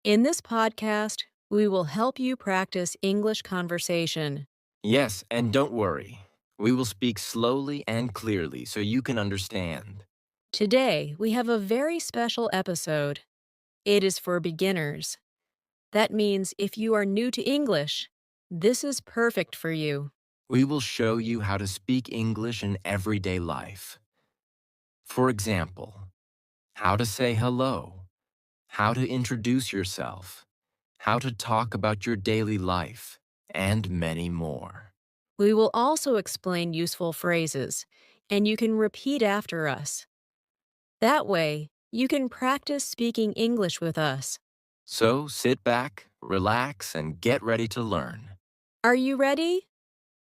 In this podcast, we will help you practice English conversation. Yes, and don't worry. We will speak slowly and clearly so you can understand. Today, we have a very special episode. It is for beginners. That means if you are new to English, this is perfect for you. We will show you how to speak English in everyday life. For example, how to say hello, how to introduce yourself, how to talk about your daily life, and many more. We will also explain useful phrases, and you can repeat after us. That way, you can practice speaking English with us. So sit back, relax, and get ready to learn. Are you ready?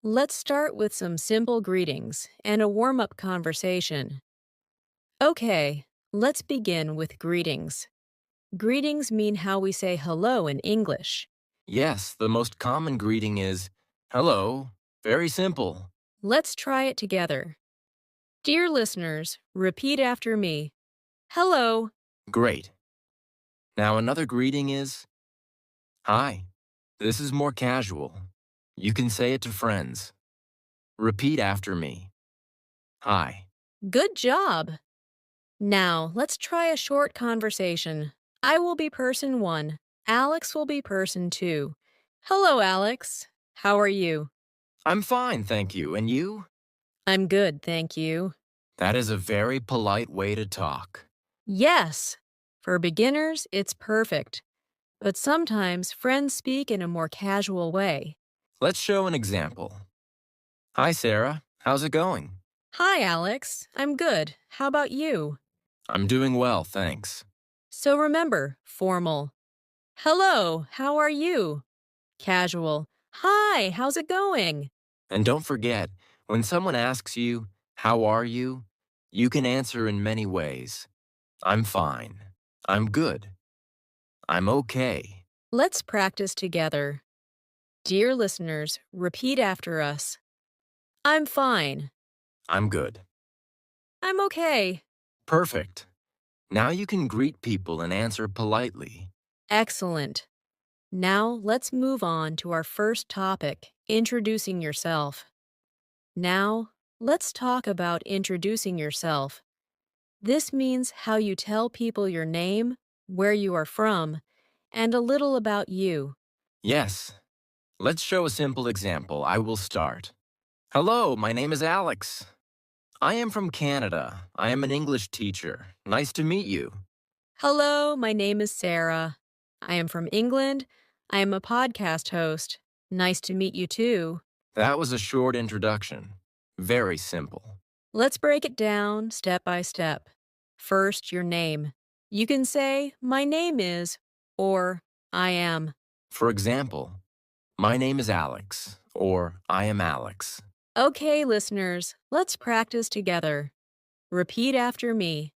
Let's start with some simple greetings and a warm-up conversation. Okay, let's begin with greetings. Greetings mean how we say hello in English. Yes, the most common greeting is, hello, very simple. Let's try it together. Dear listeners, repeat after me. Hello. Great. Now another greeting is, hi. This is more casual. You can say it to friends. Repeat after me. Hi. Good job. Now, let's try a short conversation. I will be person 1. Alex will be person 2. Hello, Alex. How are you? I'm fine, thank you. And you? I'm good, thank you. That is a very polite way to talk. Yes. For beginners, it's perfect. But sometimes friends speak in a more casual way. Let's show an example. Hi, Sarah. How's it going? Hi, Alex. I'm good. How about you? I'm doing well, thanks. So remember, formal. Hello, how are you? Casual. Hi, how's it going? And don't forget, when someone asks you, how are you? You can answer in many ways. I'm fine. I'm good. I'm okay. Let's practice together. Dear listeners, repeat after us. I'm fine. I'm good. I'm okay. Perfect. Now you can greet people and answer politely. Excellent. Now let's move on to our first topic, introducing yourself. Now, let's talk about introducing yourself. This means how you tell people your name, where you are from, and a little about you. Yes. Let's show a simple example. I will start. Hello, my name is Alex. I am from Canada. I am an English teacher. Nice to meet you. Hello, my name is Sarah. I am from England. I am a podcast host. Nice to meet you too. That was a short introduction. Very simple. Let's break it down step by step. First, your name. You can say, my name is, or I am. For example, my name is Alex, or I am Alex. Okay, listeners, let's practice together. Repeat after me.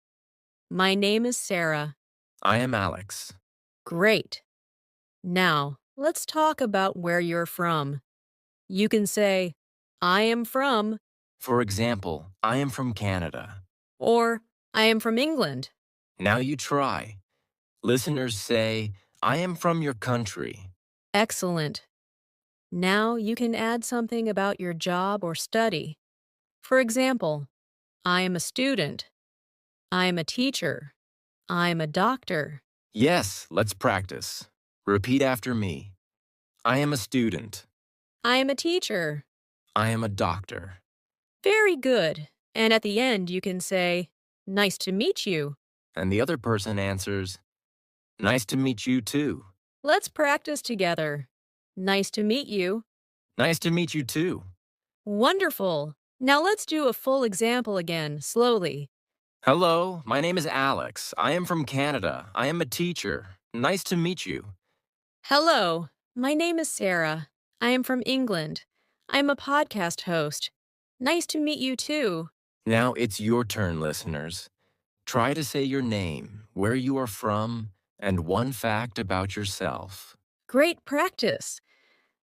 My name is Sarah. I am Alex. Great. Now, let's talk about where you're from. You can say, I am from, For example, I am from Canada. or I am from England. Now you try. Listeners say, I am from your country. Excellent. Now you can add something about your job or study. For example, I am a student. I am a teacher. I am a doctor. Yes, let's practice. Repeat after me. I am a student. I am a teacher. I am a doctor. Very good. And at the end, you can say, nice to meet you. And the other person answers, nice to meet you too. Let's practice together. Nice to meet you. Nice to meet you too. Wonderful. Now let's do a full example again, slowly. Hello, my name is Alex. I am from Canada. I am a teacher. Nice to meet you. Hello, my name is Sarah. I am from England. I'm a podcast host. Nice to meet you too. Now it's your turn, listeners. Try to say your name, where you are from, and one fact about yourself. Great practice.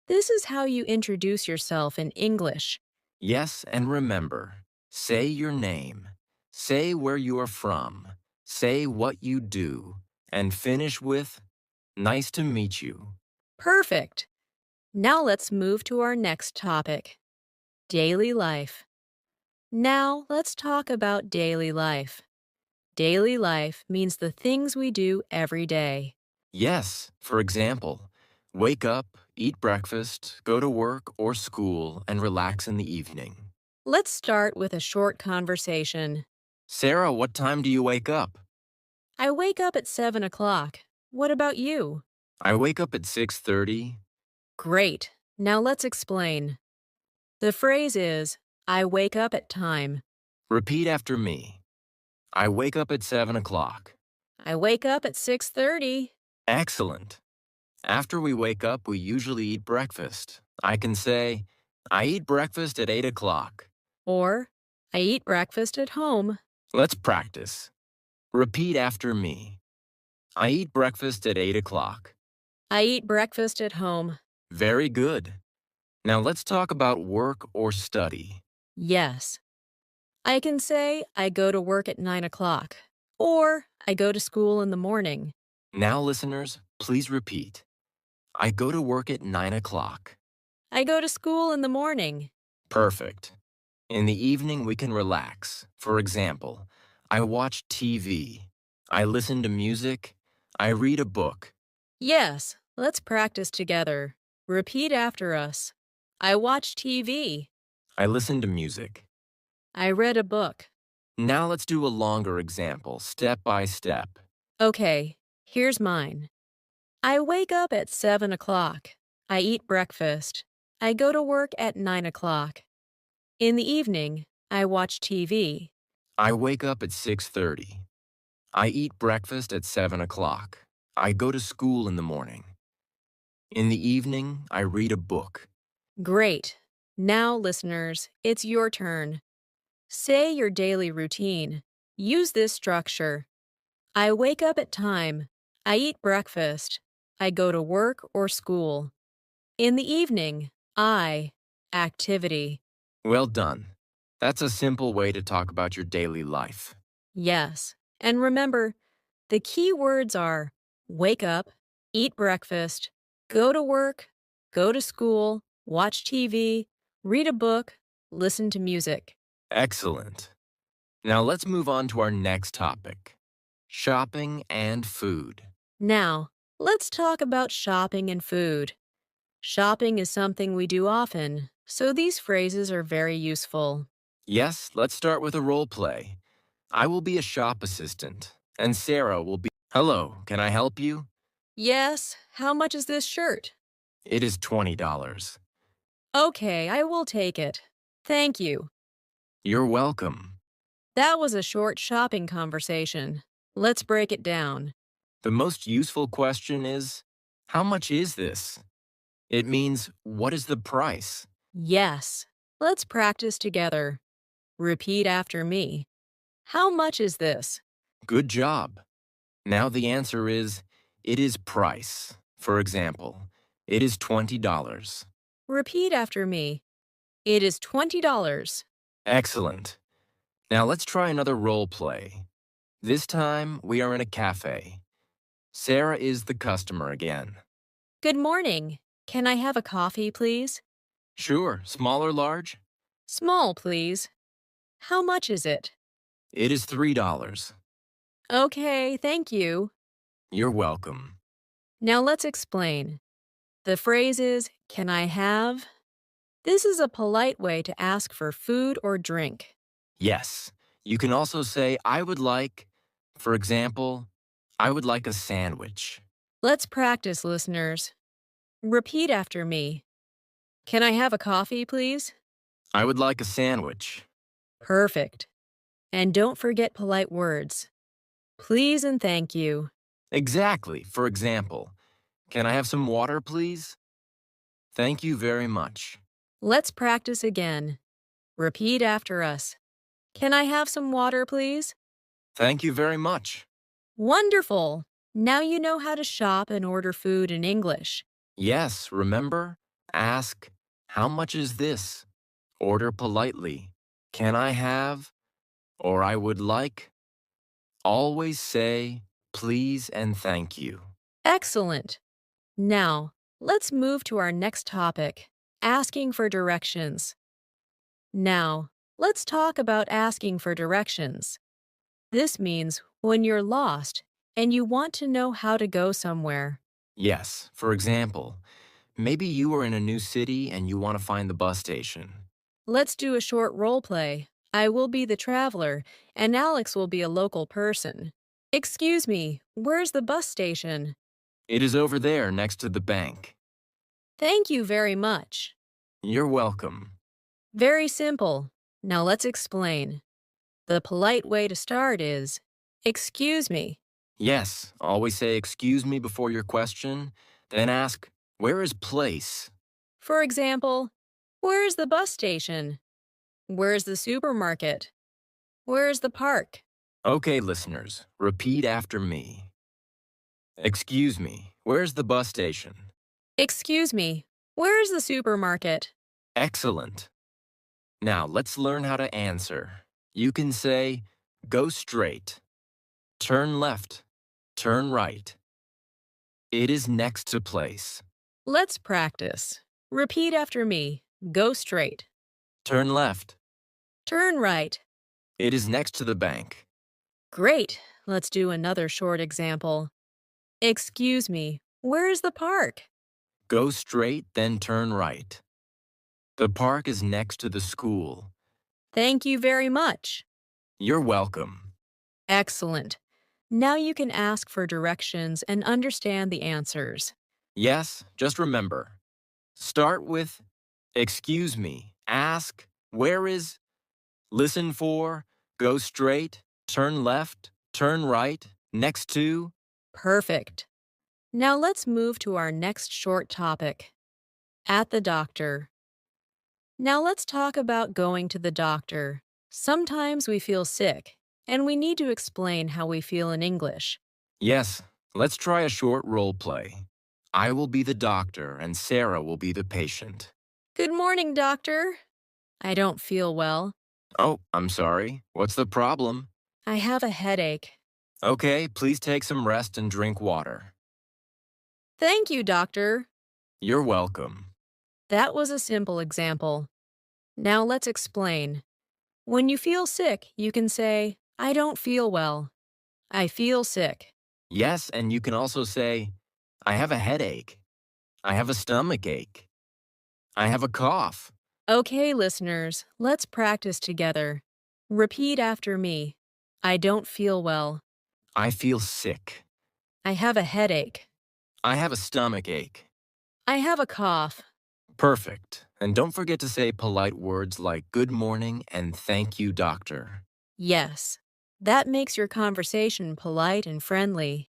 This is how you introduce yourself in English. Yes, and remember, say your name. Say where you are from. Say what you do. And finish with, Nice to meet you. Perfect. Now let's move to our next topic, daily life. Now let's talk about daily life. Daily life means the things we do every day. Yes, for example, wake up, eat breakfast, go to work or school, and relax in the evening. Let's start with a short conversation. Sarah, what time do you wake up? I wake up at 7 o'clock. What about you? I wake up at 6:30. Great. Now let's explain. The phrase is, I wake up at time. Repeat after me. I wake up at 7 o'clock. I wake up at 6:30. Excellent. After we wake up, we usually eat breakfast. I can say, I eat breakfast at 8 o'clock. Or, I eat breakfast at home. Let's practice. Repeat after me. I eat breakfast at 8 o'clock. I eat breakfast at home. Very good. Now let's talk about work or study. Yes. I can say I go to work at 9 o'clock. Or I go to school in the morning. Now, listeners, please repeat. I go to work at 9 o'clock. I go to school in the morning. Perfect. In the evening, we can relax. For example, I watch TV. I listen to music. I read a book. Yes, let's practice together. Repeat after us. I watch TV. I listen to music. I read a book. Now let's do a longer example, step by step. Okay, here's mine. I wake up at 7 o'clock. I eat breakfast. I go to work at 9 o'clock. In the evening, I watch TV. I wake up at 6:30. I eat breakfast at 7 o'clock. I go to school in the morning. In the evening, I read a book. Great. Now, listeners, it's your turn. Say your daily routine. Use this structure. I wake up at time. I eat breakfast. I go to work or school. In the evening, activity. Well done. That's a simple way to talk about your daily life. Yes. And remember, the key words are wake up, eat breakfast, go to work, go to school, watch TV, read a book, listen to music. Excellent. Now let's move on to our next topic, shopping and food. Now, let's talk about shopping and food. Shopping is something we do often, so these phrases are very useful. Yes, let's start with a role play. I will be a shop assistant, and Sarah will be. Hello, can I help you? Yes, how much is this shirt? It is $20. Okay, I will take it. Thank you. You're welcome. That was a short shopping conversation. Let's break it down. The most useful question is, how much is this? It means, what is the price? Yes. Let's practice together. Repeat after me. How much is this? Good job. Now the answer is, it is price. For example, it is $20. Repeat after me. It is $20. Excellent. Now let's try another role play. This time, we are in a cafe. Sarah is the customer again. Good morning. Can I have a coffee, please? Sure, small or large? Small, please. How much is it? It is $3. Okay, thank you. You're welcome. Now let's explain. The phrase is, can I have? This is a polite way to ask for food or drink. Yes, you can also say, I would like, for example, I would like a sandwich. Let's practice, listeners. Repeat after me. Can I have a coffee, please? I would like a sandwich. Perfect. And don't forget polite words. Please and thank you. Exactly. For example, can I have some water, please? Thank you very much. Let's practice again. Repeat after us. Can I have some water, please? Thank you very much. Wonderful! Now you know how to shop and order food in English. Yes, remember? Ask, how much is this? Order politely. Can I have? Or I would like. Always say, please and thank you. Excellent. Now, let's move to our next topic, asking for directions. Now, let's talk about asking for directions. This means when you're lost and you want to know how to go somewhere. Yes, for example, maybe you are in a new city and you want to find the bus station. Let's do a short role play. I will be the traveler, and Alex will be a local person. Excuse me, where's the bus station? It is over there next to the bank. Thank you very much. You're welcome. Very simple. Now let's explain. The polite way to start is, excuse me. Yes, always say excuse me before your question, then ask, where is place? For example, where's the bus station? Where's the supermarket? Where's the park? Okay, listeners, repeat after me. Excuse me, where's the bus station? Excuse me, where's the supermarket? Excellent. Now let's learn how to answer. You can say, go straight, turn left, turn right. It is next to place. Let's practice. Repeat after me. Go straight. Turn left. Turn right. It is next to the bank. Great. Let's do another short example. Excuse me, where's the park? Go straight, then turn right. The park is next to the school. Thank you very much. You're welcome. Excellent. Now you can ask for directions and understand the answers. Yes, just remember. Start with, excuse me, ask, where is, listen for, go straight, turn left, turn right, next to. Perfect. Now let's move to our next short topic. At the doctor. Now let's talk about going to the doctor. Sometimes we feel sick, and we need to explain how we feel in English. Yes, let's try a short role play. I will be the doctor and Sarah will be the patient. Good morning, doctor. I don't feel well. Oh, I'm sorry. What's the problem? I have a headache. Okay, please take some rest and drink water. Thank you, doctor. You're welcome. That was a simple example. Now let's explain. When you feel sick, you can say, I don't feel well. I feel sick. Yes, and you can also say, I have a headache. I have a stomach ache. I have a cough. Okay, listeners, let's practice together. Repeat after me. I don't feel well. I feel sick. I have a headache. I have a stomach ache. I have a cough. Perfect. And don't forget to say polite words like good morning and thank you, doctor. Yes. That makes your conversation polite and friendly.